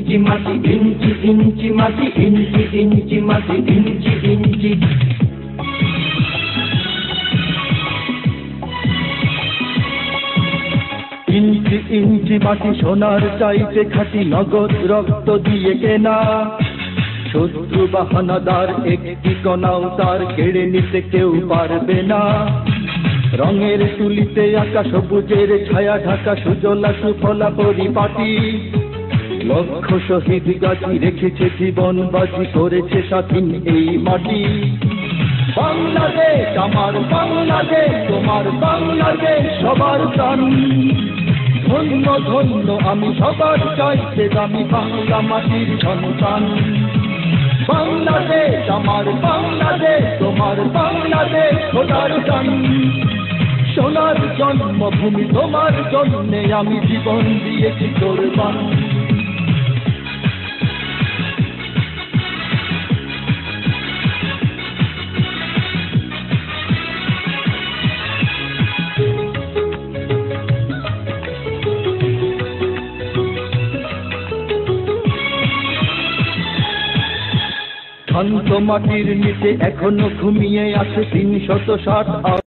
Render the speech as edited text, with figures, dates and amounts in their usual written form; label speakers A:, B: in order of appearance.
A: ইঞ্চি মাটি, ইঞ্চি ইঞ্চি মাটি, ইঞ্চি ইঞ্চি মাটি, ইঞ্চি ইঞ্চি। ইঞ্চি ইঞ্চি মাটি সোনার চাইতে খাঁটি, নগদ রক্ত দিয়ে কেনা। শত্রু বাহানাদার একটি কণাও তার কেড়ে নিতে কেউ পারবে না। রঙের তুলিতে আঁকা সবুজের ছায়া ঢাকা সুজলা সুফলা পরিপাটি। লক্ষ শহীদ গাছি রেখেছে জীবন বাজি, করেছে স্বাধীন এই মাটি। বাংলাদেশ আমার বাংলাদেশ, তোমার বাংলাদেশ সবার প্রাণ। ধন্য ধন্য আমি সবার চাইতে দামি বাংলা মাটির সন্তান। বাংলাদেশ আমার বাংলাদেশ, তোমার বাংলাদেশ সোনার গান। সোনার জন্মভূমি তোমার জন্যে আমি জীবন দিয়েছি কোরবান। শান্ত মাটির নিচে এখনো ঘুমিয়ে আছে ৩৬০